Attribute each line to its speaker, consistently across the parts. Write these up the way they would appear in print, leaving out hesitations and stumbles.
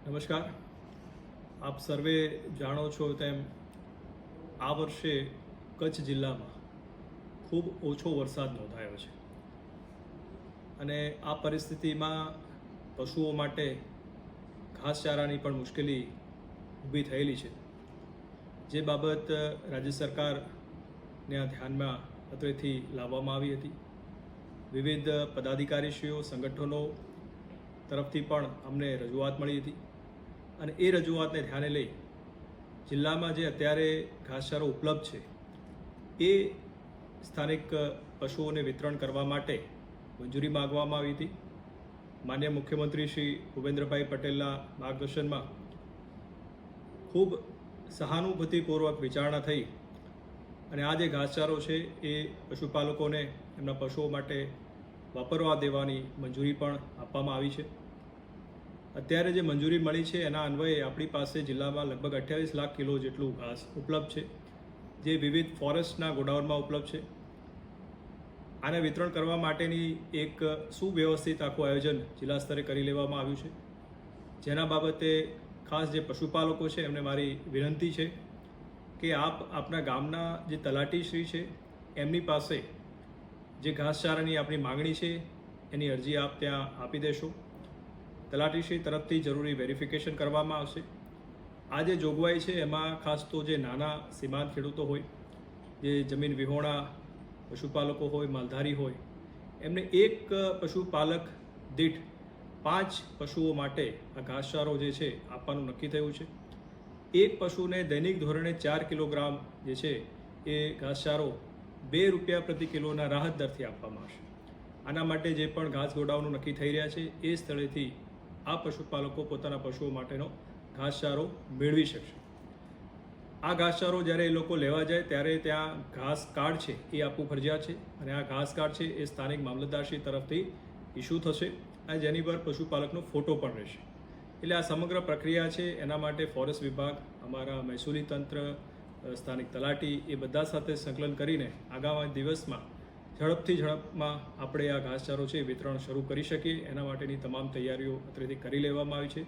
Speaker 1: નમસ્કાર. આપ સર્વે જાણો છો તેમ આ વર્ષે કચ્છ જિલ્લામાં ખૂબ ઓછો વરસાદ નોંધાયો છે અને આ પરિસ્થિતિમાં પશુઓ માટે ઘાસચારાની પણ મુશ્કેલી ઊભી થયેલી છે, જે બાબત રાજ્ય સરકારના ધ્યાનમાં અત્રેથી લાવવામાં આવી હતી. વિવિધ પદાધિકારીશ્રીઓ, સંગઠનો તરફથી પણ અમને રજૂઆત મળી હતી અને એ રજૂઆતને ધ્યાને લઈ જિલ્લામાં જે અત્યારે ઘાસચારો ઉપલબ્ધ છે એ સ્થાનિક પશુઓને વિતરણ કરવા માટે મંજૂરી માગવામાં આવી હતી. માન્ય મુખ્યમંત્રી શ્રી ભૂપેન્દ્રભાઈ પટેલના માર્ગદર્શનમાં ખૂબ સહાનુભૂતિપૂર્વક વિચારણા થઈ અને આ જે ઘાસચારો છે એ પશુપાલકોને એમના પશુઓ માટે વાપરવા દેવાની મંજૂરી પણ આપવામાં આવી છે. અત્યારે જે મંજૂરી મળી છે એના અન્વયે આપણી પાસે જિલ્લામાં લગભગ 28 લાખ કિલો જેટલું ઘાસ ઉપલબ્ધ છે, જે વિવિધ ફોરેસ્ટના ગોડાઉનમાં ઉપલબ્ધ છે. આને વિતરણ કરવા માટેની એક સુવ્યવસ્થિત આખું આયોજન જિલ્લા સ્તરે કરી લેવામાં આવ્યું છે, જેના બાબતે ખાસ જે પશુપાલકો છે એમને મારી વિનંતી છે કે આપના ગામના જે તલાટીશ્રી છે એમની પાસે જે ઘાસચારાની આપણી માગણી છે એની અરજી આપ ત્યાં આપી દેશો. તલાટીશ્રી તરફથી જરૂરી વેરિફિકેશન કરવામાં આવશે. આ જે જોગવાઈ છે એમાં ખાસ તો જે નાના સીમાંત ખેડૂતો હોય, જે જમીન વિહોણા પશુપાલકો હોય, માલધારી હોય, એમને એક પશુપાલક દીઠ 5 પશુઓ માટે આ ઘાસચારો જે છે આપવાનું નક્કી થયું છે. એક પશુને દૈનિક ધોરણે 4 કિલોગ્રામ જે છે એ ઘાસચારો ₹2 પ્રતિ કિલોના રાહત દરથી આપવામાં આવશે. આના માટે જે પણ ઘાસ ગોડાઉનો નક્કી થઈ રહ્યા છે એ સ્થળેથી આ પશુપાલકો પોતાના પશુઓ માટેનો ઘાસચારો મેળવી શકશે. આ ઘાસચારો જ્યારે એ લોકો લેવા જાય ત્યારે ત્યાં ઘાસ કાર્ડ છે એ આપવું ફરજિયાત છે અને આ ઘાસ કાર્ડ છે એ સ્થાનિક મામલતદારશ્રી તરફથી ઇસ્યુ થશે અને જેની પર પશુપાલકનો ફોટો પણ રહેશે. એટલે આ સમગ્ર પ્રક્રિયા છે એના માટે ફોરેસ્ટ વિભાગ, અમારા મહેસૂલી તંત્ર, સ્થાનિક તલાટી એ બધા સાથે સંકલન કરીને આગામી દિવસમાં ઝડપમાં આપણે આ ઘાસચારો છે વિતરણ શરૂ કરી શકીએ એના માટેની તમામ તૈયારીઓ અત્રેથી કરી લેવામાં આવી છે.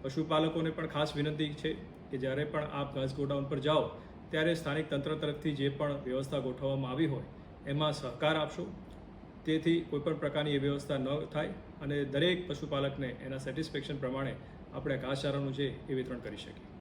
Speaker 1: પશુપાલકોને પણ ખાસ વિનંતી છે કે જ્યારે પણ આપ ઘાસ ગોડાઉન પર જાઓ ત્યારે સ્થાનિક તંત્ર તરફથી જે પણ વ્યવસ્થા ગોઠવવામાં આવી હોય એમાં સહકાર આપશો, તેથી કોઈપણ પ્રકારની એ વ્યવસ્થા ન થાય અને દરેક પશુપાલકને એના સેટિસ્ફેક્શન પ્રમાણે આપણે ઘાસચારાનું છે એ વિતરણ કરી શકીએ.